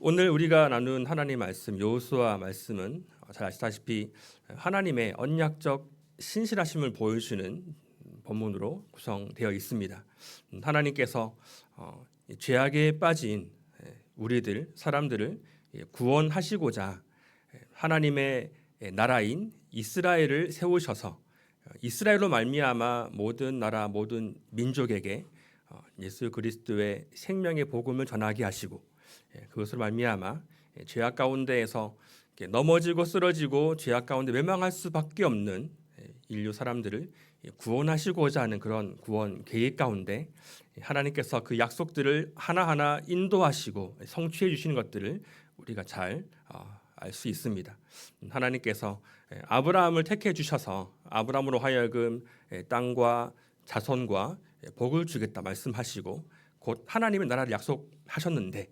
오늘 우리가 나눈 하나님 말씀 여호수아 말씀은 잘 아시다시피 하나님의 언약적 신실하심을 보여주는 본문으로 구성되어 있습니다. 하나님께서 죄악에 빠진 우리들 사람들을 구원하시고자 하나님의 나라인 이스라엘을 세우셔서 이스라엘로 말미암아 모든 나라 모든 민족에게 예수 그리스도의 생명의 복음을 전하게 하시고 그것으로 말미암아 죄악 가운데에서 넘어지고 쓰러지고 죄악 가운데 멸망할 수밖에 없는 인류 사람들을 구원하시고자 하는 그런 구원 계획 가운데 하나님께서 그 약속들을 하나하나 인도하시고 성취해 주시는 것들을 우리가 잘 알 수 있습니다. 하나님께서 아브라함을 택해 주셔서 아브라함으로 하여금 땅과 자손과 복을 주겠다 말씀하시고 곧 하나님의 나라를 약속하셨는데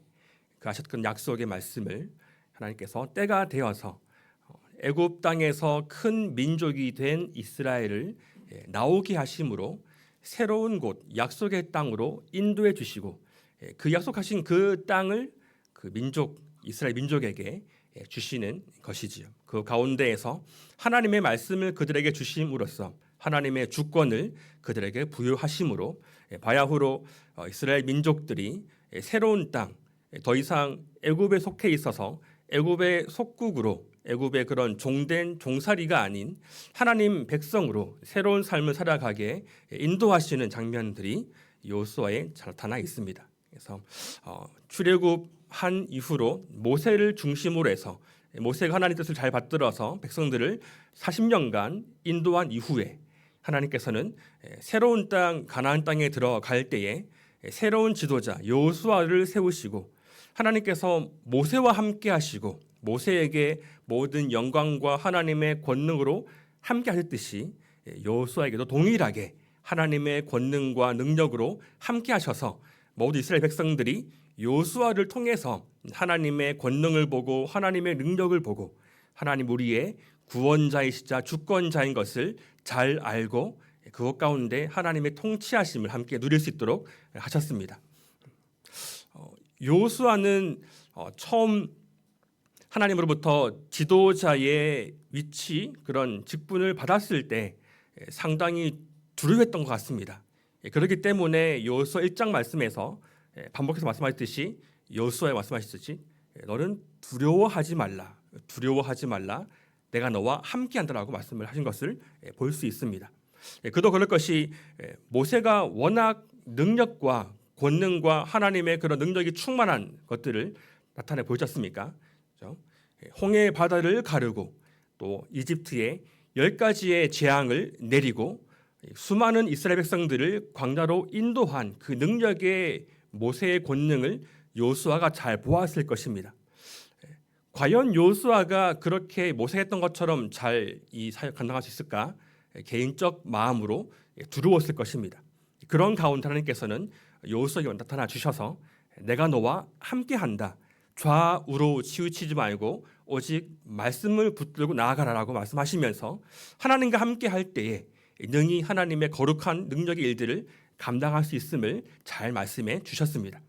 그 하셨던 약속의 말씀을 하나님께서 때가 되어서 애굽 땅에서 큰 민족이 된 이스라엘을 나오게 하심으로 새로운 곳 약속의 땅으로 인도해 주시고 그 약속하신 그 땅을 그 민족 이스라엘 민족에게 주시는 것이지요. 그 가운데에서 하나님의 말씀을 그들에게 주심으로써 하나님의 주권을 그들에게 부여하심으로 바야흐로 이스라엘 민족들이 새로운 땅 더 이상 애굽에 속해 있어서 애굽의 속국으로 애굽의 그런 종된 종살이가 아닌 하나님 백성으로 새로운 삶을 살아가게 인도하시는 장면들이 여호수아에 나타나 있습니다. 그래서 출애굽한 이후로 모세를 중심으로 해서 모세가 하나님 뜻을 잘 받들어서 백성들을 40년간 인도한 이후에 하나님께서는 새로운 땅 가나안 땅에 들어갈 때에 새로운 지도자 여호수아를 세우시고 하나님께서 모세와 함께 하시고 모세에게 모든 영광과 하나님의 권능으로 함께 하셨듯이 여호수아에게도 동일하게 하나님의 권능과 능력으로 함께 하셔서 모든 이스라엘 백성들이 여호수아를 통해서 하나님의 권능을 보고 하나님의 능력을 보고 하나님 우리의 구원자이시자 주권자인 것을 잘 알고 그것 가운데 하나님의 통치하심을 함께 누릴 수 있도록 하셨습니다. 여호수아는 처음 하나님으로부터 지도자의 위치 그런 직분을 받았을 때 상당히 두려워했던 것 같습니다. 그렇기 때문에 여호수아 1장 말씀에서 반복해서 말씀하셨듯이 여호수아에 말씀하셨듯이 너는 두려워하지 말라 내가 너와 함께한다라고 말씀을 하신 것을 볼 수 있습니다. 그도 그럴 것이 모세가 워낙 능력과 권능과 하나님의 그런 능력이 충만한 것들을 나타내 보였지 않습니까? 홍해 바다를 가르고 또 이집트에 10가지의 재앙을 내리고 수많은 이스라엘 백성들을 광야로 인도한 그 능력의 모세의 권능을 여호수아가 잘 보았을 것입니다. 과연 여호수아가 그렇게 모세가 했던 것처럼 잘 이 사역 감당할 수 있을까? 개인적 마음으로 두려웠을 것입니다. 그런 가운데 하나님께서는 여호수아에게 나타나 주셔서 내가 너와 함께한다. 좌우로 치우치지 말고 오직 말씀을 붙들고 나아가라라고 말씀하시면서 하나님과 함께할 때에 능히 하나님의 거룩한 능력의 일들을 감당할 수 있음을 잘 말씀해 주셨습니다.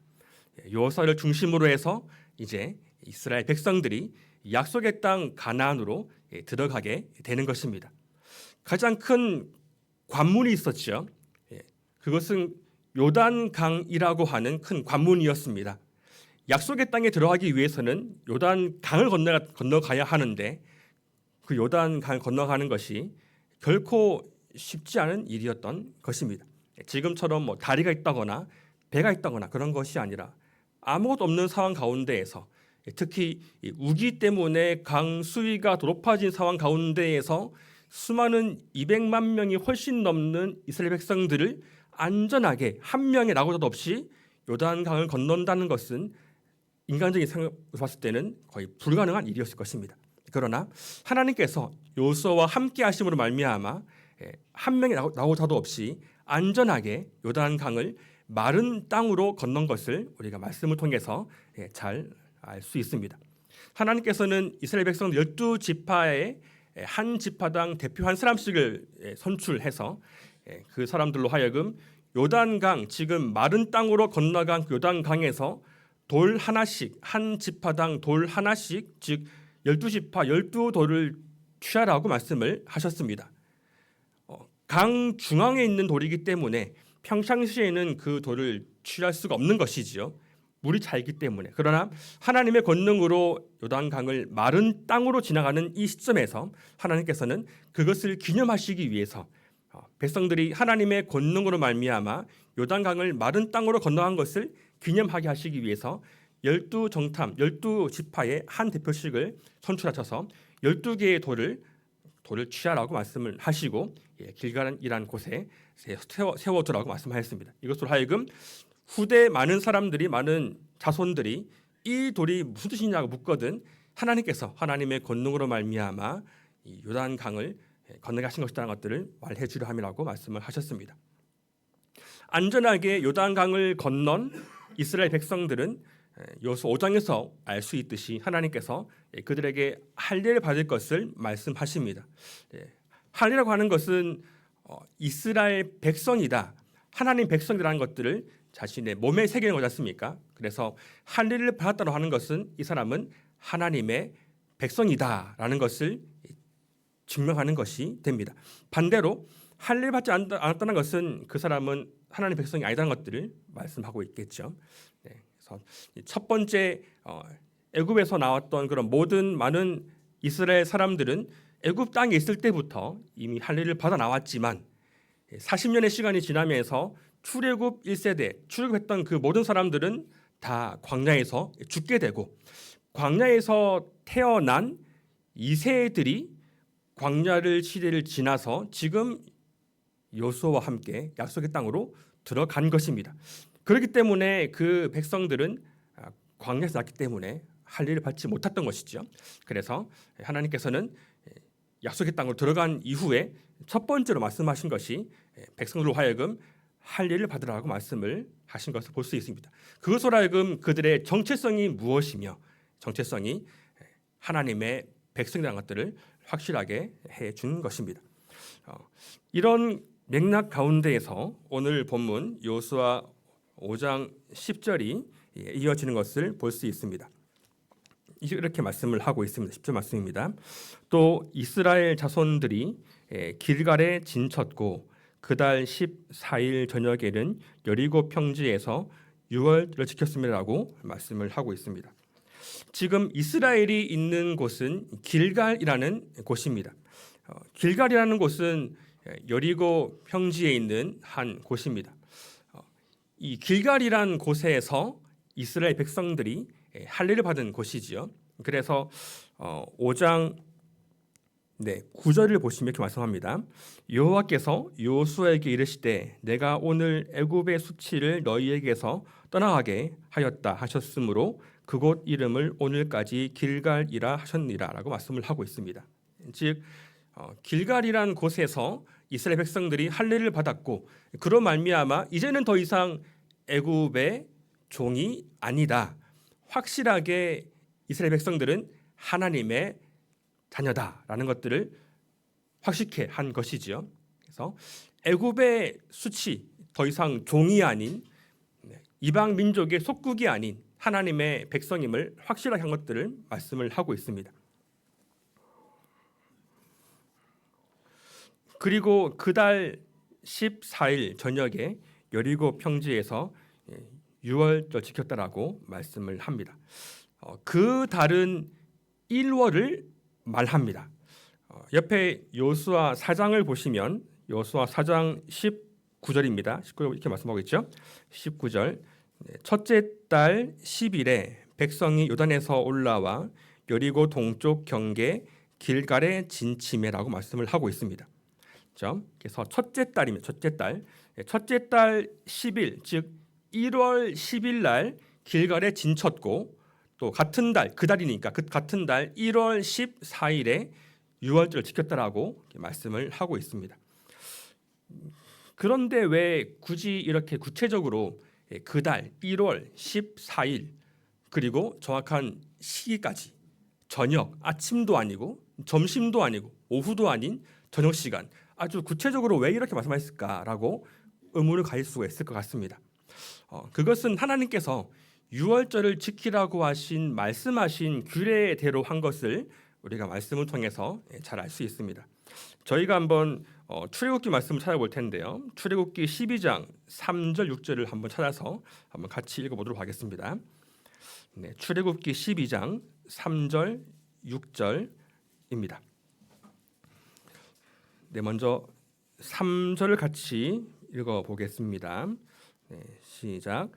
여호수아를 중심으로 해서 이제 이스라엘 백성들이 약속의 땅 가나안으로 들어가게 되는 것입니다. 가장 큰 관문이 있었죠. 그것은 요단강이라고 하는 큰 관문이었습니다. 약속의 땅에 들어가기 위해서는 요단강을 건너가야 하는데 그 요단강을 건너가는 것이 결코 쉽지 않은 일이었던 것입니다. 지금처럼 다리가 있다거나 배가 있다거나 그런 것이 아니라 아무것도 없는 상황 가운데에서 특히 우기 때문에 강 수위가 더 높아진 상황 가운데에서 수많은 200만 명이 훨씬 넘는 이스라엘 백성들을 안전하게 한 명의 낙오자도 없이 요단강을 건넌다는 것은 인간적인 생각으로 봤을 때는 거의 불가능한 일이었을 것입니다. 그러나 하나님께서 여호수아와 함께 하심으로 말미암아 한 명의 낙오자도 없이 안전하게 요단강을 마른 땅으로 건넌 것을 우리가 말씀을 통해서 잘 알 수 있습니다. 하나님께서는 이스라엘 백성 12지파의 한 지파당 대표 한 사람씩을 선출해서 그 사람들로 하여금 요단강 지금 마른 땅으로 건너간 요단강에서 돌 하나씩, 한 지파당 돌 하나씩, 즉 12지파 12돌을 취하라고 말씀을 하셨습니다. 강 중앙에 있는 돌이기 때문에 평상시에는 그 돌을 취할 수가 없는 것이지요. 물이 차있기 때문에. 그러나 하나님의 권능으로 요단강을 마른 땅으로 지나가는 이 시점에서 하나님께서는 그것을 기념하시기 위해서 백성들이 하나님의 권능으로 말미암아 요단강을 마른 땅으로 건너간 것을 기념하게 하시기 위해서 12정탐, 12지파의 한 대표씩을 선출하셔서 12개의 돌을 취하라고 말씀을 하시고 길갈이라는 곳에 세워두라고 말씀하셨습니다. 이것으로 하여금 후대 많은 사람들이, 많은 자손들이 이 돌이 무슨 뜻이냐고 묻거든 하나님께서 하나님의 권능으로 말미암아 이 요단강을 건너게 하신 것이라는 것들을 말해 주려 함이라고 말씀을 하셨습니다. 안전하게 요단강을 건넌 이스라엘 백성들은 여호수아 5장에서 알 수 있듯이 하나님께서 그들에게 할례를 받을 것을 말씀하십니다. 할례라고 하는 것은 이스라엘 백성이다, 하나님 백성이라는 것들을 자신의 몸에 새기는 거지 않습니까? 그래서 할례를 받았다고 하는 것은 이 사람은 하나님의 백성이다라는 것을 증명하는 것이 됩니다. 반대로 할례를 받지 않았다는 것은 그 사람은 하나님 백성이 아니다는 것들을 말씀하고 있겠죠. 그래서 첫 번째 애굽에서 나왔던 그런 모든 많은 이스라엘 사람들은 애굽 땅에 있을 때부터 이미 할례를 받아 나왔지만 40년의 시간이 지나면서 출애굽 1세대 출애굽했던 그 모든 사람들은 다 광야에서 죽게 되고 광야에서 태어난 2세들이 광야를 시대를 지나서 지금 여호수아와 함께 약속의 땅으로 들어간 것입니다. 그렇기 때문에 그 백성들은 광야에서 났기 때문에 할례를 받지 못했던 것이죠. 그래서 하나님께서는 약속의 땅으로 들어간 이후에 첫 번째로 말씀하신 것이 백성들로 하여금 할례를 받으라고 말씀을 하신 것을 볼 수 있습니다. 그것으로 하여금 그들의 정체성이 무엇이며 정체성이 하나님의 백성이라는 것들을 확실하게 해준 것입니다. 이런 맥락 가운데에서 오늘 본문 여호수아 5장 10절이 이어지는 것을 볼 수 있습니다. 이렇게 말씀을 하고 있습니다. 10절 말씀입니다. 또 이스라엘 자손들이 길갈에 진쳤고 그달 14일 저녁에는 여리고 평지에서 유월절을 지켰음이라고 말씀을 하고 있습니다. 지금 이스라엘이 있는 곳은 길갈이라는 곳입니다. 길갈이라는 곳은 여리고 평지에 있는 한 곳입니다. 이 길갈이라는 곳에서 이스라엘 백성들이 할례를 받은 곳이지요. 그래서 5장 9절을 보시면 이렇게 말씀합니다. 여호와께서 여호수아에게 이르시되 내가 오늘 애굽의 수치를 너희에게서 떠나가게 하였다 하셨으므로 그곳 이름을 오늘까지 길갈이라 하셨니라라고 말씀을 하고 있습니다. 즉 길갈이란 곳에서 이스라엘 백성들이 할례를 받았고 그로 말미암아 이제는 더 이상 애굽의 종이 아니다. 확실하게 이스라엘 백성들은 하나님의 자녀다라는 것들을 확실케 한 것이지요. 그래서 애굽의 수치, 더 이상 종이 아닌 이방 민족의 속국이 아닌 하나님의 백성임을 확실하게 한 것들을 말씀을 하고 있습니다. 그리고 그달 14일 저녁에 여리고 평지에서 유월절 지켰다라고 말씀을 합니다. 그 달은 1월을 말합니다. 옆에 여호수아 4장을 보시면 여호수아 4장 19절입니다. 19절 이렇게 말씀하고 있죠. 19절 첫째 달 10일에 백성이 요단에서 올라와 여리고 동쪽 경계 길갈에 진침해라고 말씀을 하고 있습니다. 그래서 첫째 달이면 첫째 달 10일 즉 1월 10일 날 길갈에 진쳤고 또 같은 달 그 달이니까 그 같은 달 1월 14일에 유월절을 지켰다라고 말씀을 하고 있습니다. 그런데 왜 굳이 이렇게 구체적으로 그 달 1월 14일 그리고 정확한 시기까지 저녁, 아침도 아니고 점심도 아니고 오후도 아닌 저녁 시간 아주 구체적으로 왜 이렇게 말씀하셨을까라고 의문을 가질 수가 있을 것 같습니다. 그것은 하나님께서 유월절을 지키라고 말씀하신 규례대로 한 것을 우리가 말씀을 통해서 잘 알 수 있습니다. 저희가 한번 출애굽기 말씀을 찾아볼 텐데요. 출애굽기 12장 3절 6절을 한번 찾아서 한번 같이 읽어보도록 하겠습니다. 네, 출애굽기 12장 3절 6절입니다. 네, 먼저 3절을 같이 읽어보겠습니다. 네, 시작.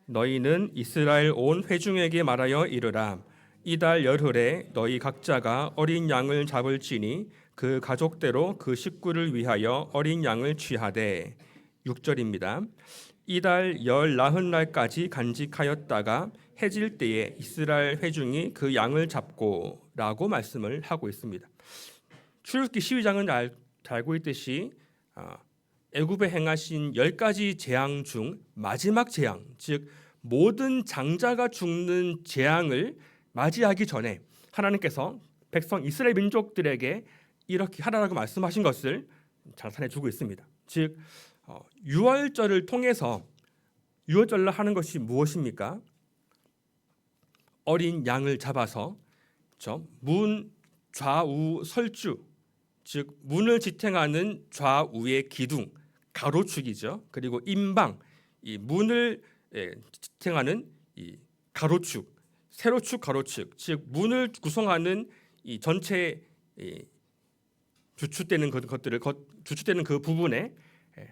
너희는 이스라엘 온 회중에게 말하여 이르라. 이달 열흘에 너희 각자가 어린 양을 잡을지니 그 가족대로 그 식구를 위하여 어린 양을 취하되. 6절입니다. 이달 열 나흔날까지 간직하였다가 해질 때에 이스라엘 회중이 그 양을 잡고라고 말씀을 하고 있습니다. 출애굽기 12장은 잘 알고 있듯이 애굽에 행하신 10가지 재앙 중 마지막 재앙, 즉 모든 장자가 죽는 재앙을 맞이하기 전에 하나님께서 백성 이스라엘 민족들에게 이렇게 하라고 말씀하신 것을 자산해 주고 있습니다. 즉 유월절을 통해서 유월절을 하는 것이 무엇입니까? 어린 양을 잡아서 문 좌우 설주, 즉 문을 지탱하는 좌우의 기둥, 가로축이죠. 그리고 임방, 이 문을 지탱하는 이 가로축, 세로축, 가로축, 즉 문을 구성하는 이 전체 주축되는 것들을 주축되는 그 부분에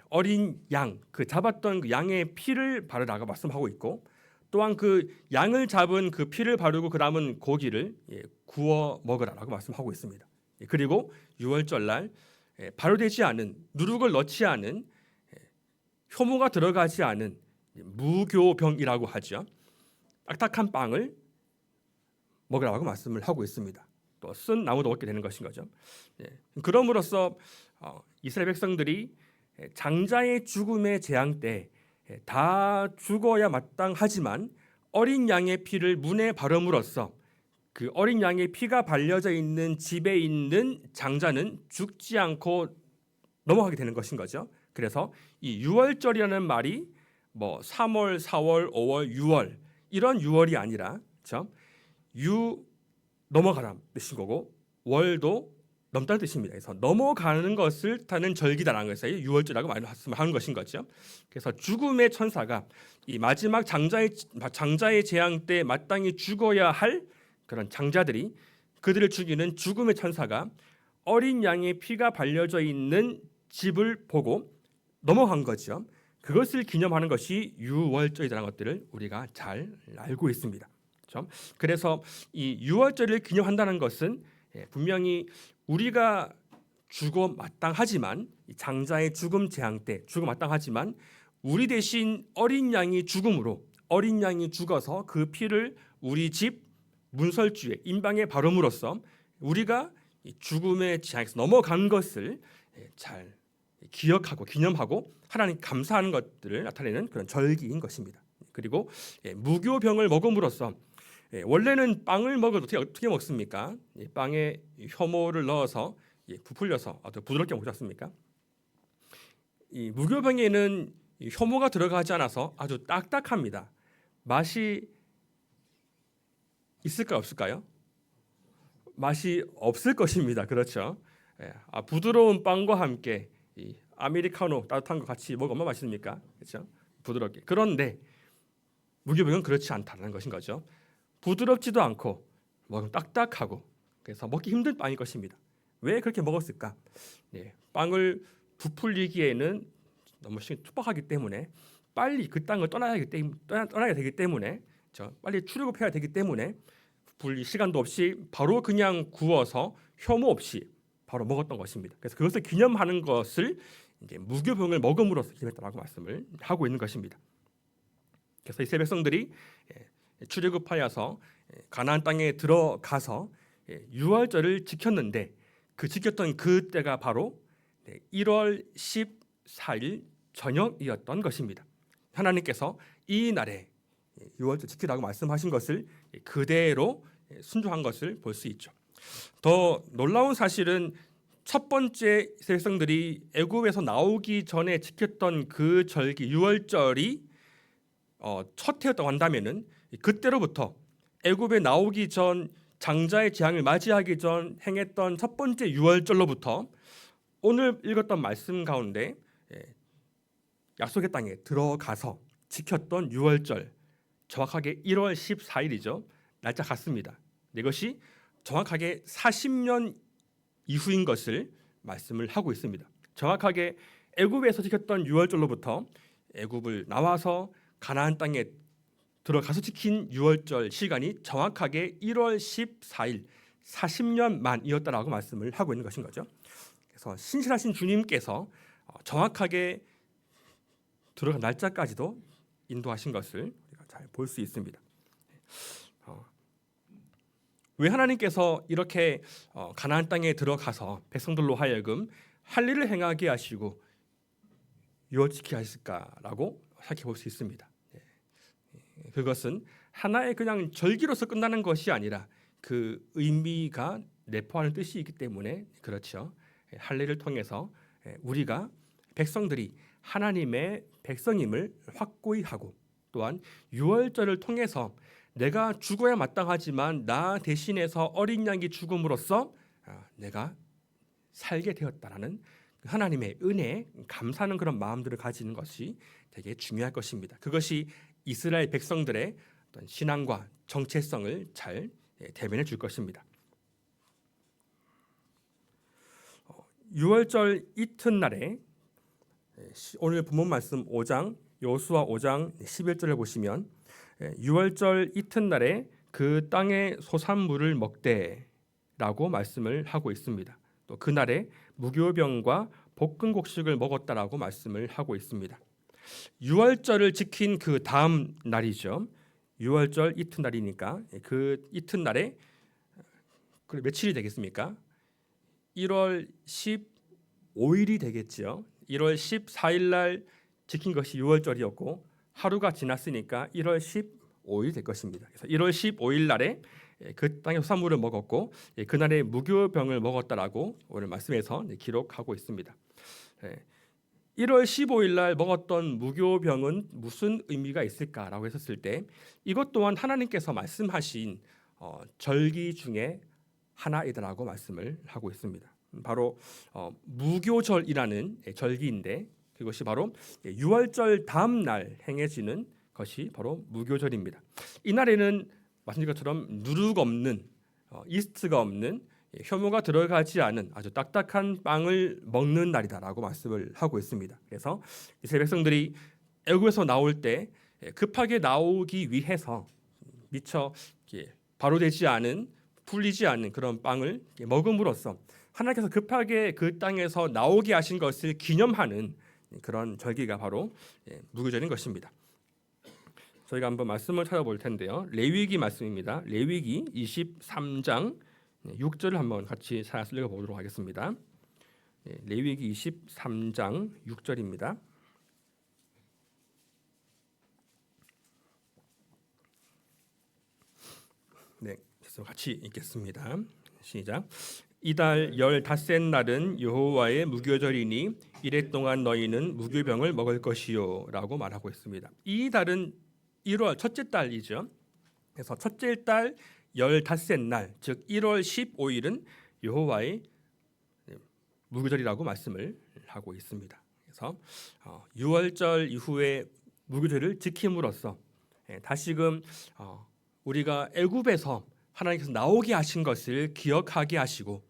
어린 양, 그 잡았던 그 양의 피를 바르라고 말씀하고 있고, 또한 그 양을 잡은 그 피를 바르고 그 남은 고기를 구워 먹으라라고 말씀하고 있습니다. 그리고 유월절날 발효되지 않은, 누룩을 넣지 않은, 효모가 들어가지 않은 무교병이라고 하죠. 딱딱한 빵을 먹으라고 말씀을 하고 있습니다. 또 쓴 나무도 먹게 되는 것인 거죠. 그럼으로써 이스라엘 백성들이 장자의 죽음의 재앙 때 다 죽어야 마땅하지만 어린 양의 피를 문에 바름으로써 그 어린 양의 피가 발려져 있는 집에 있는 장자는 죽지 않고 넘어가게 되는 것인 거죠. 그래서 이 유월절이라는 말이 뭐 3월, 4월, 5월, 6월 이런 6월이 아니라 유 넘어가라 뜻인 거고, 월도 넘다는 뜻입니다. 그래서 넘어가는 것을 뜻하는 절기다라는 것에서 유월절이라고 말씀하는 것인 거죠. 그래서 죽음의 천사가 이 마지막 장자의 재앙 때 마땅히 죽어야 할 그런 장자들이, 그들을 죽이는 죽음의 천사가 어린 양의 피가 발려져 있는 집을 보고 넘어간 거죠. 그것을 기념하는 것이 유월절이라는 것들을 우리가 잘 알고 있습니다. 그래서 이 유월절을 기념한다는 것은 분명히 우리가 죽어 마땅하지만, 장자의 죽음 재앙 때 죽어 마땅하지만 우리 대신 어린 양이 죽음으로, 어린 양이 죽어서 그 피를 우리 집 문설주에 임방에 바름으로써 우리가 죽음의 재앙에서 넘어간 것을 잘 기억하고 기념하고 하나님 감사하는 것들을 나타내는 그런 절기인 것입니다. 그리고 무교병을 먹음으로써, 원래는 빵을 먹어도 어떻게 먹습니까? 빵에 효모를 넣어서 부풀려서 아주 부드럽게 먹지 않습니까? 이 무교병에는 효모가 들어가지 않아서 아주 딱딱합니다. 맛이 있을까 없을까요? 맛이 없을 것입니다. 그렇죠? 부드러운 빵과 함께 이 아메리카노 따뜻한 거 같이 먹으면 얼마나 맛있습니까? 그렇죠? 부드럽게. 그런데 무교병은 그렇지 않다는 것인 거죠. 부드럽지도 않고 먹으면 딱딱하고, 그래서 먹기 힘든 빵일 것입니다. 왜 그렇게 먹었을까? 빵을 부풀리기에는 너무 촉박하기 때문에, 빨리 그 땅을 떠나야 되기 때문에, 빨리 출애굽해야 되기 때문에 불 시간도 없이 바로 그냥 구워서 효모 없이 바로 먹었던 것입니다. 그래서 그것을 기념하는 것을 이제 무교병을 먹음으로써 기념했다라고 말씀을 하고 있는 것입니다. 그래서 이스라엘 백성들이 출애굽하여서 가나안 땅에 들어가서 유월절을 지켰는데, 그 지켰던 그 때가 바로 1월 14일 저녁이었던 것입니다. 하나님께서 이 날에 유월절 지키라고 말씀하신 것을 그대로 순종한 것을 볼 수 있죠. 더 놀라운 사실은 첫 번째 백성들이 애굽에서 나오기 전에 지켰던 그 절기 유월절이 첫 해였다고 한다면은 그때로부터 애굽에 나오기 전 장자의 재앙을 맞이하기 전 행했던 첫 번째 유월절로부터 오늘 읽었던 말씀 가운데 약속의 땅에 들어가서 지켰던 유월절, 정확하게 1월 14일이죠. 날짜 같습니다. 이것이 정확하게 40년 이후인 것을 말씀을 하고 있습니다. 정확하게 애굽에서 지켰던 유월절로부터 애굽을 나와서 가나안 땅에 들어가서 지킨 유월절 시간이 정확하게 1월 14일 40년 만이었다라고 말씀을 하고 있는 것인 거죠. 그래서 신실하신 주님께서 정확하게 들어간 날짜까지도 인도하신 것을 우리가 잘 볼 수 있습니다. 왜 하나님께서 이렇게 가나안 땅에 들어가서 백성들로 하여금 할 일을 행하게 하시고 유월지키게 하실까라고 생각해 볼 수 있습니다. 그것은 하나의 그냥 절기로서 끝나는 것이 아니라 그 의미가 내포하는 뜻이 있기 때문에 그렇죠. 할 일을 통해서 우리가 백성들이 하나님의 백성임을 확고히 하고 또한 유월절을 통해서 내가 죽어야 마땅하지만 나 대신해서 어린 양이 죽음으로써 내가 살게 되었다라는 하나님의 은혜에 감사하는 그런 마음들을 가지는 것이 되게 중요할 것입니다. 그것이 이스라엘 백성들의 어떤 신앙과 정체성을 잘 대변해 줄 것입니다. 유월절 이튿날에 오늘 본문 말씀 5장 여호수아 5장 11절을 보시면 유월절 이튿날에 그 땅의 소산물을 먹되라고 말씀을 하고 있습니다. 또 그날에 무교병과 볶은 곡식을 먹었다라고 말씀을 하고 있습니다. 유월절을 지킨 그 다음 날이죠. 유월절 이튿날이니까 그 이튿날에 며칠이 되겠습니까? 1월 15일이 되겠죠. 1월 14일 날 지킨 것이 유월절이었고 하루가 지났으니까 1월 15일 될 것입니다. 그래서 1월 15일 날에 그 땅의 소산물을 먹었고 그날에 무교병을 먹었다라고 오늘 말씀에서 기록하고 있습니다. 1월 15일 날 먹었던 무교병은 무슨 의미가 있을까라고 했었을 때 이것 또한 하나님께서 말씀하신 절기 중에 하나이다라고 말씀을 하고 있습니다. 바로 무교절이라는 절기인데 그것이 바로 유월절 다음 날 행해지는 것이 바로 무교절입니다. 이날에는 말씀드린 것처럼 누룩 없는 이스트가 없는 효모가 들어가지 않은 아주 딱딱한 빵을 먹는 날이다라고 말씀을 하고 있습니다. 그래서 이스라엘 백성들이 애굽에서 나올 때 급하게 나오기 위해서 미처 바로 되지 않은 풀리지 않는 그런 빵을 먹음으로써 하나님께서 급하게 그 땅에서 나오게 하신 것을 기념하는 그런 절기가 바로 무교절인 것입니다. 저희가 한번 말씀을 찾아볼 텐데요. 레위기 말씀입니다. 레위기 23장 6절을 한번 같이 읽어보도록 하겠습니다. 레위기 23장 6절입니다. 네, 같이 읽겠습니다. 시작. 이달 15째 날은 여호와의 무교절이니 이래 동안 너희는 무교병을 먹을 것이요 라고 말하고 있습니다. 이 달은 1월 첫째 달이죠. 그래서 첫째 달 15째 날, 즉 1월 15일은 여호와의 무교절이라고 말씀을 하고 있습니다. 그래서 유월절 이후에 무교절을 지킴으로써 다시금 우리가 애굽에서 하나님께서 나오게 하신 것을 기억하게 하시고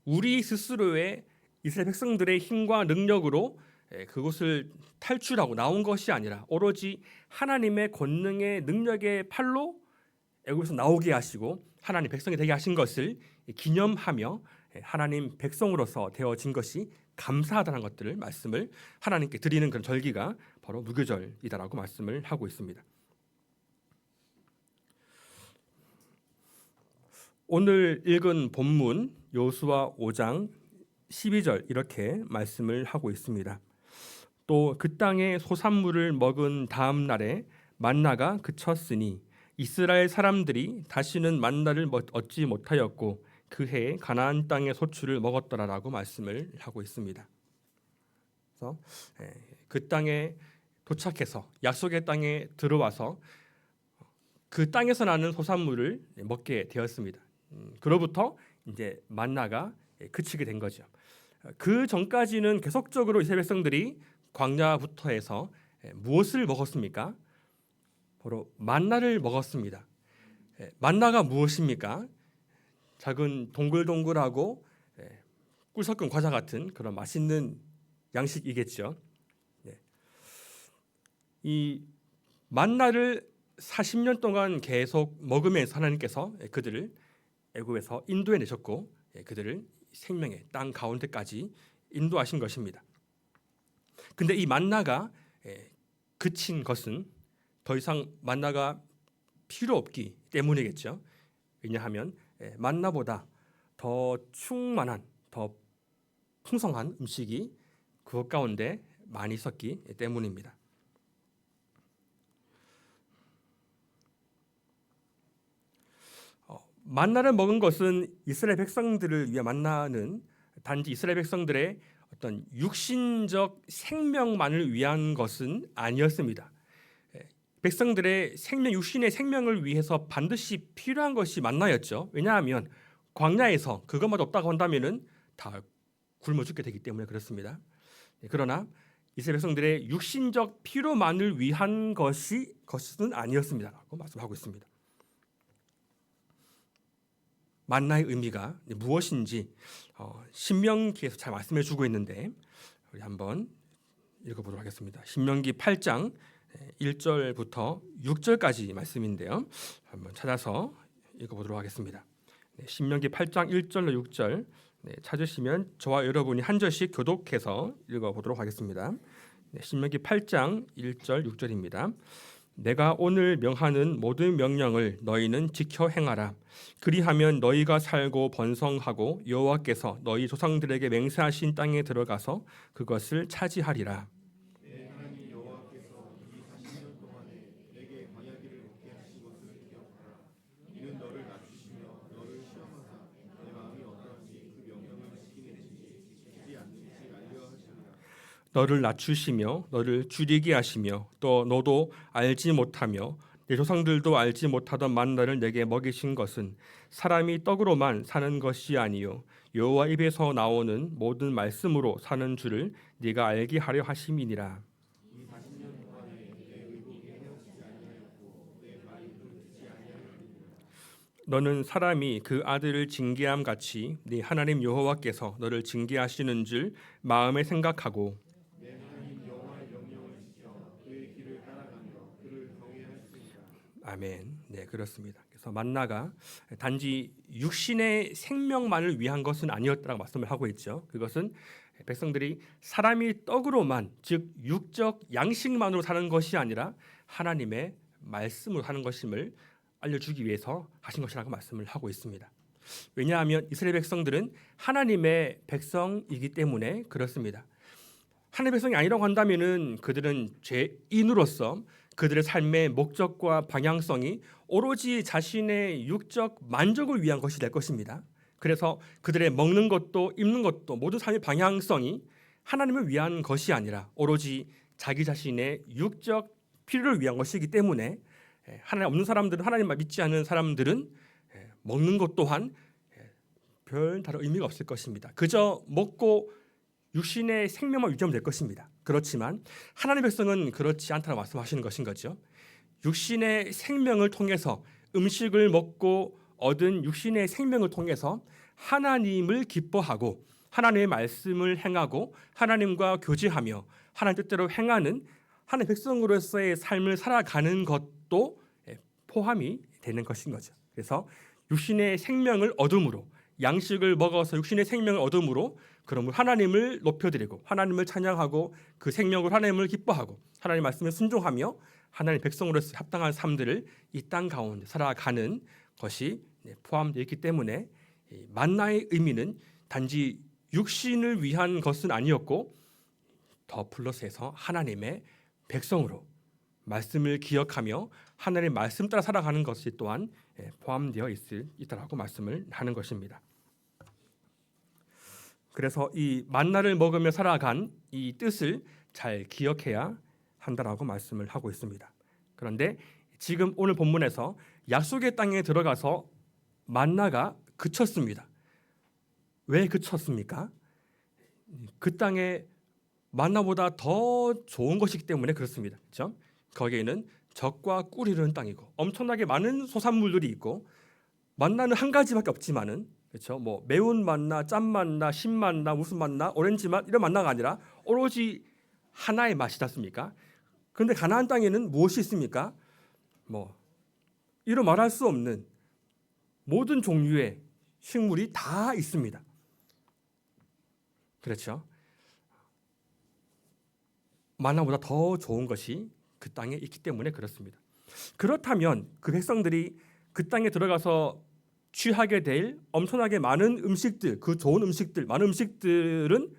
우리 스스로의 이스라엘 백성들의 힘과 능력으로 그것을 탈출하고 나온 것이 아니라 오로지 하나님의 권능의 능력의 팔로 애굽에서 나오게 하시고 하나님 백성이 되게 하신 것을 기념하며 하나님 백성으로서 되어진 것이 감사하다는 것들을 말씀을 하나님께 드리는 그런 절기가 바로 무교절이다라고 말씀을 하고 있습니다. 오늘 읽은 본문 여호수아 5장 12절 이렇게 말씀을 하고 있습니다. 또 그 땅의 소산물을 먹은 다음 날에 만나가 그쳤으니 이스라엘 사람들이 다시는 만나를 얻지 못하였고 그 해에 가나안 땅의 소출을 먹었더라라고 말씀을 하고 있습니다. 그래서 그 땅에 도착해서 약속의 땅에 들어와서 그 땅에서 나는 소산물을 먹게 되었습니다. 그로부터 이제 만나가 그치게 된 거죠. 그 전까지는 계속적으로 이스라엘 백성들이 광야부터 해서 무엇을 먹었습니까? 바로 만나를 먹었습니다. 만나가 무엇입니까? 작은 동글동글하고 꿀 섞은 과자 같은 그런 맛있는 양식이겠죠. 이 만나를 40년 동안 계속 먹으면서 하나님께서 그들을 애굽에서 인도해 내셨고 그들을 생명의 땅 가운데까지 인도하신 것입니다. 근데 이 만나가 그친 것은 더 이상 만나가 필요 없기 때문이겠죠. 왜냐하면 만나보다 더 충만한, 더 풍성한 음식이 그것 가운데 많이 있었기 때문입니다. 만나를 먹은 것은 이스라엘 백성들을 위해 만나는 단지 이스라엘 백성들의 어떤 육신적 생명만을 위한 것은 아니었습니다. 백성들의 생명, 육신의 생명을 위해서 반드시 필요한 것이 만나였죠. 왜냐하면 광야에서 그것만 없다고 한다면은 다 굶어 죽게 되기 때문에 그렇습니다. 그러나 이스라엘 백성들의 육신적 필요만을 위한 것은 아니었습니다라고 말씀하고 있습니다. 만나의 의미가 무엇인지 신명기에서 잘 말씀해 주고 있는데 우리 한번 읽어보도록 하겠습니다. 신명기 8장 1절부터 6절까지 말씀인데요. 한번 찾아서 읽어보도록 하겠습니다. 신명기 8장 1절로 6절 찾으시면 저와 여러분이 한 절씩 교독해서 읽어보도록 하겠습니다. 신명기 8장 1절 6절입니다. 내가 오늘 명하는 모든 명령을 너희는 지켜 행하라. 그리하면 너희가 살고 번성하고 여호와께서 너희 조상들에게 맹세하신 땅에 들어가서 그것을 차지하리라. 너를 낮추시며 너를 줄이게 하시며 또 너도 알지 못하며 내 조상들도 알지 못하던 만나를 내게 먹이신 것은 사람이 떡으로만 사는 것이 아니요 여호와 입에서 나오는 모든 말씀으로 사는 줄을 네가 알게 하려 하심이니라. 너는 사람이 그 아들을 징계함 같이 네 하나님 여호와께서 너를 징계하시는 줄 마음에 생각하고 아멘. 네, 그렇습니다. 그래서 만나가 단지 육신의 생명만을 위한 것은 아니었다고 말씀을 하고 있죠. 그것은 백성들이 사람이 떡으로만, 즉 육적 양식만으로 사는 것이 아니라 하나님의 말씀으로 사는 것임을 알려주기 위해서 하신 것이라고 말씀을 하고 있습니다. 왜냐하면 이스라엘 백성들은 하나님의 백성이기 때문에 그렇습니다. 하나님의 백성이 아니라고 한다면은 그들은 죄인으로서 그들의 삶의 목적과 방향성이 오로지 자신의 육적 만족을 위한 것이 될 것입니다. 그래서 그들의 먹는 것도 입는 것도 모든 삶의 방향성이 하나님을 위한 것이 아니라 오로지 자기 자신의 육적 필요를 위한 것이기 때문에 하나님 없는 사람들은 하나님만 믿지 않는 사람들은 먹는 것 또한 별 다른 의미가 없을 것입니다. 그저 먹고 육신의 생명만 유지하면 될 것입니다. 그렇지만 하나님의 백성은 그렇지 않다고 말씀하시는 것인 거죠. 육신의 생명을 통해서 음식을 먹고 얻은 육신의 생명을 통해서 하나님을 기뻐하고 하나님의 말씀을 행하고 하나님과 교제하며 하나님 뜻대로 행하는 하나님의 백성으로서의 삶을 살아가는 것도 포함이 되는 것인 거죠. 그래서 육신의 생명을 얻음으로 양식을 먹어서 육신의 생명을 얻음으로 그러므로 하나님을 높여드리고 하나님을 찬양하고 그 생명을 하나님을 기뻐하고 하나님의 말씀에 순종하며 하나님의 백성으로서 합당한 삶들을 이 땅 가운데 살아가는 것이 포함되어 있기 때문에 만나의 의미는 단지 육신을 위한 것은 아니었고 더 플러스해서 하나님의 백성으로 말씀을 기억하며 하나님의 말씀 따라 살아가는 것이 또한 포함되어 있다라고 말씀을 하는 것입니다. 그래서 이 만나를 먹으며 살아간 이 뜻을 잘 기억해야 한다라고 말씀을 하고 있습니다. 그런데 지금 오늘 본문에서 약속의 땅에 들어가서 만나가 그쳤습니다. 왜 그쳤습니까? 그 땅에 만나보다 더 좋은 것이기 때문에 그렇습니다. 그렇죠? 거기에는 젖과 꿀이 흐르는 땅이고 엄청나게 많은 소산물들이 있고 만나는 한 가지밖에 없지만은 그렇죠? 뭐 매운 만나, 짠 만나, 신 만나, 무슨 만나, 오렌지 맛 이런 만나가 아니라 오로지 하나의 맛이지 않습니까? 그런데 가나안 땅에는 무엇이 있습니까? 뭐 이루 말할 수 없는 모든 종류의 식물이 다 있습니다. 그렇죠? 만나보다 더 좋은 것이 그 땅에 있기 때문에 그렇습니다. 그렇다면 그 백성들이 그 땅에 들어가서 취하게 될 엄청나게 많은 음식들, 그 좋은 음식들, 많은 음식들은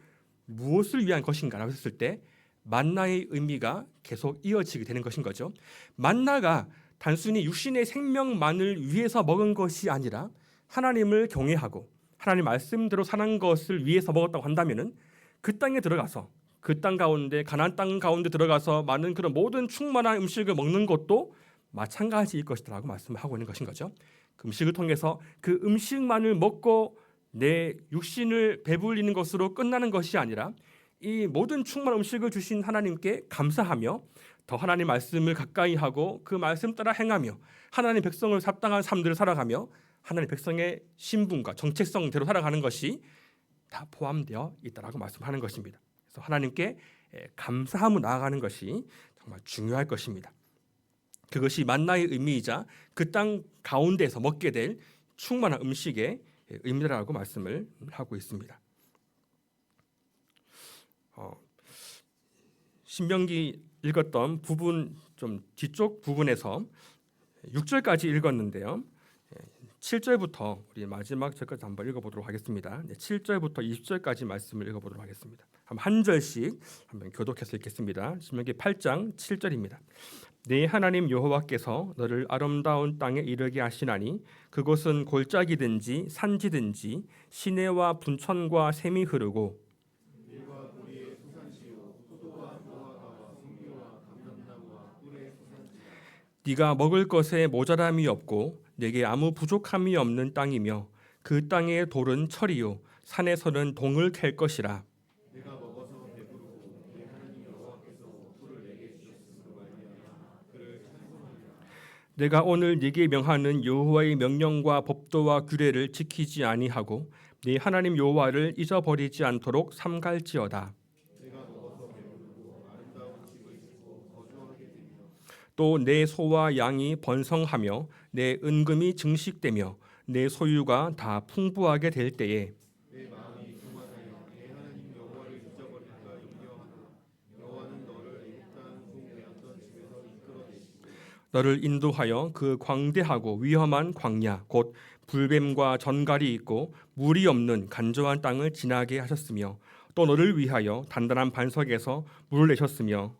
무엇을 위한 것인가라고 했을 때 만나의 의미가 계속 이어지게 되는 것인 거죠. 만나가 단순히 육신의 생명만을 위해서 먹은 것이 아니라 하나님을 경외하고 하나님 말씀대로 사는 것을 위해서 먹었다고 한다면은 그 땅에 들어가서 그 땅 가운데 가나안 땅 가운데 들어가서 많은 그런 모든 충만한 음식을 먹는 것도 마찬가지일 것이라고 말씀을 하고 있는 것인 거죠. 그 음식을 통해서 그 음식만을 먹고 내 육신을 배불리는 것으로 끝나는 것이 아니라 이 모든 충만한 음식을 주신 하나님께 감사하며 더 하나님 말씀을 가까이 하고 그 말씀 따라 행하며 하나님 백성을 합당한 삶들을 살아가며 하나님 백성의 신분과 정체성대로 살아가는 것이 다 포함되어 있다라고 말씀하는 것입니다. 그래서 하나님께 감사함으로 나아가는 것이 정말 중요할 것입니다. 그것이 만나의 의미이자 그 땅 가운데서 먹게 될 충만한 음식의 의미라고 말씀을 하고 있습니다. 신명기 읽었던 부분 좀 뒤쪽 부분에서 6절까지 읽었는데요. 7절부터 우리 마지막 절까지 한번 읽어보도록 하겠습니다. 7절부터 20절까지 말씀을 읽어보도록 하겠습니다. 한 절씩 한번 교독해서 읽겠습니다. 신명기 8장 7절입니다. 네 하나님 여호와께서 너를 아름다운 땅에 이르게 하시나니 그곳은 골짜기든지 산지든지 시내와 분천과 샘이 흐르고 네가 먹을 것에 모자람이 없고 내게 아무 부족함이 없는 땅이며 그 땅의 돌은 철이요 산에서는 동을 캘 것이라. 내가 오늘 네게 명하는 여호와의 명령과 법도와 규례를 지키지 아니하고 네 하나님 여호와를 잊어버리지 않도록 삼갈지어다. 또 내 소와 양이 번성하며 내 은금이 증식되며 내 소유가 다 풍부하게 될 때에 너를 인도하여 그 광대하고 위험한 광야 곧 불뱀과 전갈이 있고 물이 없는 간조한 땅을 지나게 하셨으며 또 너를 위하여 단단한 반석에서 물을 내셨으며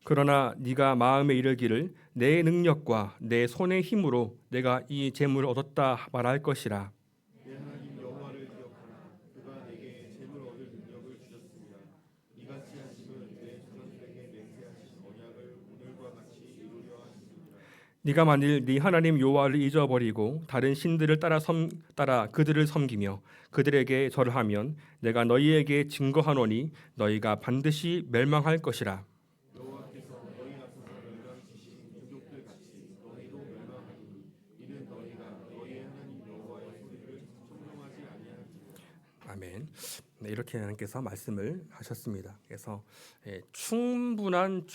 그러나 네가 마음에 이르기를 내 능력과 내 손의 힘으로 내가 이 재물을 얻었다 말할 것이라. 네가 만일 네 하나님 여호와를 잊어버리고 다른 신들을 따라 그들을 섬기며 그들에게 절하면 내가 너희에게 증거하노니 너희가 반드시 멸망할 것이라. 아멘. 네, 이렇게 하나님께서 말씀을 하셨습니다. 그래서 충만한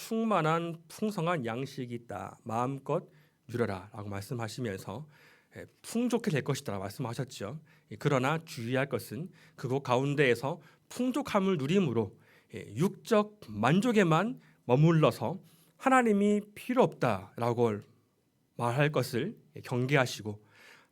풍성한 양식이 있다. 마음껏 누려라라고 말씀하시면서 풍족해 될 것이다 말씀하셨죠. 그러나 주의할 것은 그곳 가운데에서 풍족함을 누림으로 육적 만족에만 머물러서 하나님이 필요 없다라고 말할 것을 경계하시고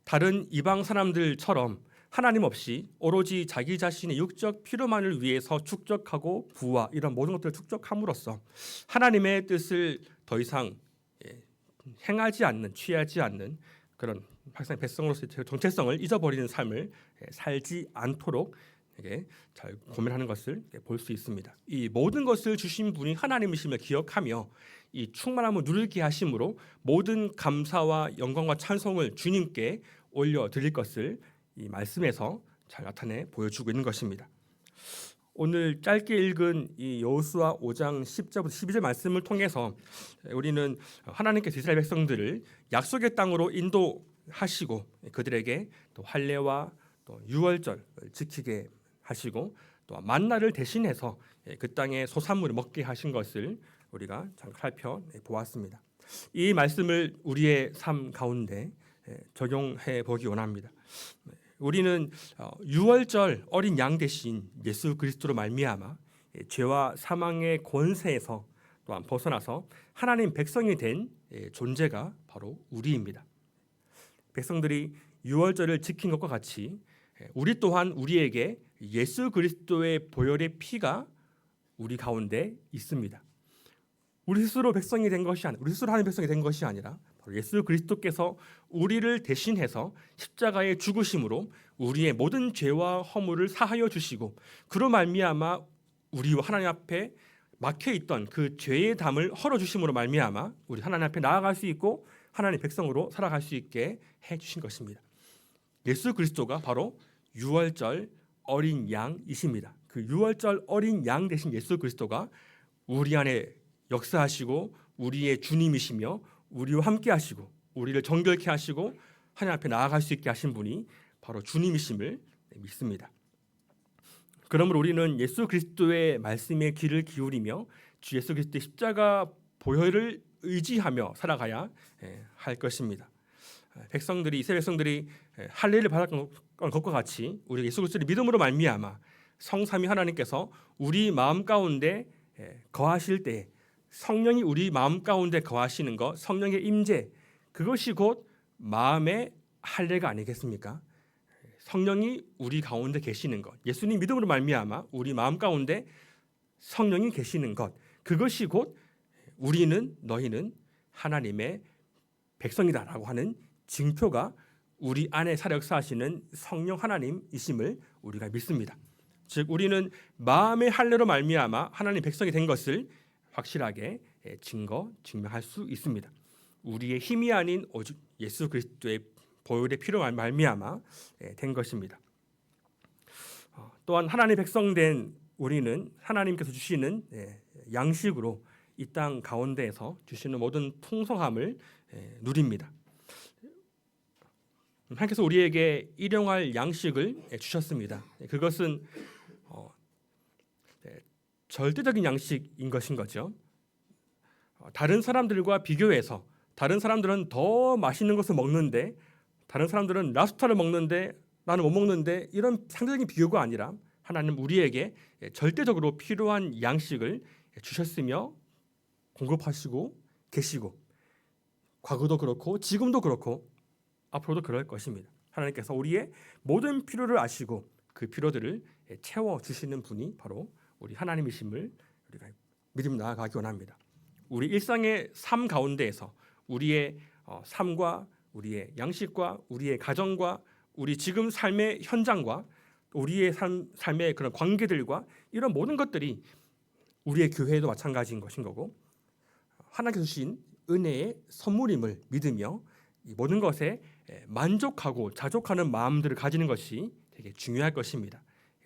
다른 이방 사람들처럼 하나님 없이 오로지 자기 자신의 육적 필요만을 위해서 축적하고 부와 이런 모든 것들을 축적함으로써 하나님의 뜻을 더 이상 행하지 않는 취하지 않는 그런 백성으로서의 정체성을 잊어버리는 삶을 살지 않도록 잘 고민하는 것을 볼 수 있습니다. 이 모든 것을 주신 분이 하나님이심을 기억하며 이 충만함을 누리게 하심으로 모든 감사와 영광과 찬송을 주님께 올려드릴 것을 이 말씀에서 잘 나타내 보여주고 있는 것입니다. 오늘 짧게 읽은 이 여호수아 5장 10절부터 12절 말씀을 통해서 우리는 하나님께서 이스라엘 백성들을 약속의 땅으로 인도하시고 그들에게 또 할례와 또 유월절을 지키게 하시고 또 만나를 대신해서 그 땅의 소산물을 먹게 하신 것을 우리가 잘 살펴보았습니다. 이 말씀을 우리의 삶 가운데 적용해 보기 원합니다. 우리는 유월절 어린 양 대신 예수 그리스도로 말미암아 죄와 사망의 권세에서 또한 벗어나서 하나님 백성이 된 존재가 바로 우리입니다. 백성들이 유월절을 지킨 것과 같이 우리 또한 우리에게 예수 그리스도의 보혈의 피가 우리 가운데 있습니다. 우리 스스로 백성이 된 것이 아니라, 우리 스스로 하나님 백성이 된 것이 아니라 바로 예수 그리스도께서 우리를 대신해서 십자가의 죽으심으로 우리의 모든 죄와 허물을 사하여 주시고 그로 말미암아 우리와 하나님 앞에 막혀 있던 그 죄의 담을 헐어 주심으로 말미암아 우리 하나님 앞에 나아갈 수 있고 하나님 백성으로 살아갈 수 있게 해 주신 것입니다. 예수 그리스도가 바로 유월절 어린 양이십니다. 그 유월절 어린 양 대신 예수 그리스도가 우리 안에 역사하시고 우리의 주님이시며 우리와 함께 하시고 우리를 정결케 하시고 하나님 앞에 나아갈 수 있게 하신 분이 바로 주님이심을 믿습니다. 그러므로 우리는 예수 그리스도의 말씀에 귀를 기울이며 주 예수 그리스도의 십자가 보혈을 의지하며 살아가야 할 것입니다. 백성들이 이스라엘 백성들이 할례를 받았던 것과 같이 우리 예수 그리스도를 믿음으로 말미암아 성삼위 하나님께서 우리 마음 가운데 거하실 때 성령이 우리 마음 가운데 거하시는 것, 성령의 임재, 그것이 곧 마음의 할례가 아니겠습니까? 성령이 우리 가운데 계시는 것, 예수님 믿음으로 말미암아 우리 마음 가운데 성령이 계시는 것, 그것이 곧 우리는 너희는 하나님의 백성이다라고 하는 징표가 우리 안에 살아 역사하시는 성령 하나님이심을 우리가 믿습니다. 즉 우리는 마음의 할례로 말미암아 하나님 백성이 된 것을 확실하게 증명할 수 있습니다. 우리의 힘이 아닌 오직 예수 그리스도의 보혈의 피로 말미암아 된 것입니다. 또한 하나님 백성된 우리는 하나님께서 주시는 양식으로 이 땅 가운데에서 주시는 모든 풍성함을 누립니다. 하나님께서 우리에게 일용할 양식을 주셨습니다. 그것은 절대적인 양식인 것인 거죠. 다른 사람들과 비교해서 다른 사람들은 더 맛있는 것을 먹는데 다른 사람들은 랍스터를 먹는데 나는 못 먹는데 이런 상대적인 비교가 아니라 하나님 우리에게 절대적으로 필요한 양식을 주셨으며 공급하시고 계시고 과거도 그렇고 지금도 그렇고 앞으로도 그럴 것입니다. 하나님께서 우리의 모든 필요를 아시고 그 필요들을 채워주시는 분이 바로 우리 하나님이심을 우리가 믿음 나아가기 원합니다. 우리 일상의 삶 가운데에서 우리의 삶과 우리의 양식과 우리의 가정과 우리 지금 삶의 현장과 우리의 삶의 그런 관계들과 이런 모든 것들이 우리의 교회도 마찬가지인 것인 거고 하나님께서 주신 은혜의 선물임을 믿으며 이 모든 것에 만족하고 자족하는 마음들을 가지는 것이 되게 중요할 것입니다.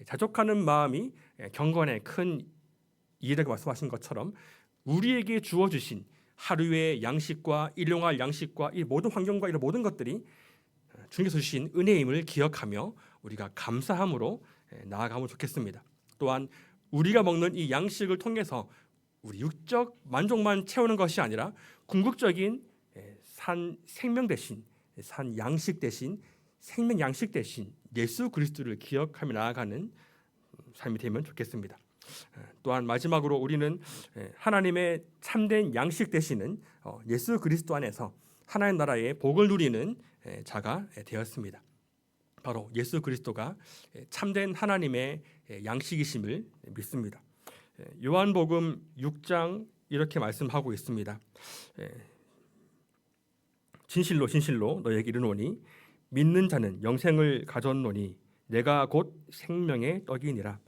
자족하는 마음이 경건에 큰 이해라고 말씀하신 것처럼 우리에게 주어주신 하루의 양식과 일용할 양식과 이 모든 환경과 이런 모든 것들이 주님께서 주신 은혜임을 기억하며 우리가 감사함으로 나아가면 좋겠습니다. 또한 우리가 먹는 이 양식을 통해서 우리 육적 만족만 채우는 것이 아니라 궁극적인 산 생명 대신 산 양식 대신 생명 양식 대신 예수 그리스도를 기억하며 나아가는 삶이 되면 좋겠습니다. 또한 마지막으로 우리는 하나님의 참된 양식 되시는 예수 그리스도 안에서 하나님 나라의 복을 누리는 자가 되었습니다. 바로 예수 그리스도가 참된 하나님의 양식이심을 믿습니다. 요한복음 6장 이렇게 말씀하고 있습니다. 진실로 진실로 너희에게 이르노니 믿는 자는 영생을 가졌노니 내가 곧 생명의 떡이니라.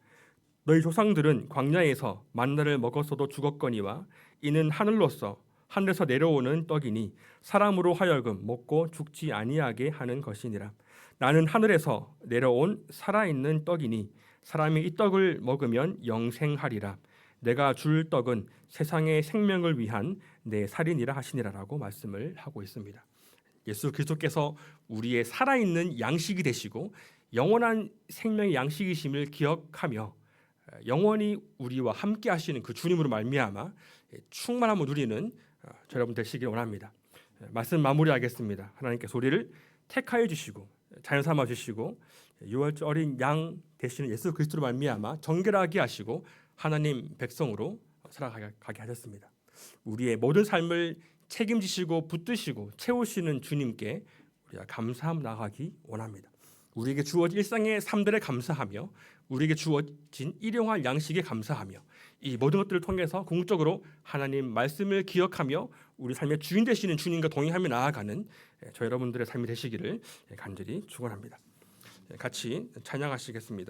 너희 조상들은 광야에서 만나를 먹었어도 죽었거니와 이는 하늘에서 내려오는 떡이니 사람으로 하여금 먹고 죽지 아니하게 하는 것이니라. 나는 하늘에서 내려온 살아있는 떡이니 사람이 이 떡을 먹으면 영생하리라. 내가 줄 떡은 세상의 생명을 위한 내 살이니라 하시니라라고 말씀을 하고 있습니다. 예수 그리스도께서 우리의 살아있는 양식이 되시고 영원한 생명의 양식이심을 기억하며 영원히 우리와 함께 하시는 그 주님으로 말미암아 충만함을 누리는 저 여러분 되시길 원합니다. 말씀 마무리하겠습니다. 하나님께서 우리를 택하여 주시고 자연 삼아 주시고 유월절 어린 양 되시는 예수 그리스도로 말미암아 정결하게 하시고 하나님 백성으로 살아가게 하셨습니다. 우리의 모든 삶을 책임지시고 붙드시고 채우시는 주님께 우리가 감사함 나가기 원합니다. 우리에게 주어진 일상의 삶들에 감사하며 우리에게 주어진 일용할 양식에 감사하며 이 모든 것들을 통해서 궁극적으로 하나님 말씀을 기억하며 우리 삶의 주인 되시는 주님과 동행하며 나아가는 저 여러분들의 삶이 되시기를 간절히 축원합니다. 같이 찬양하시겠습니다.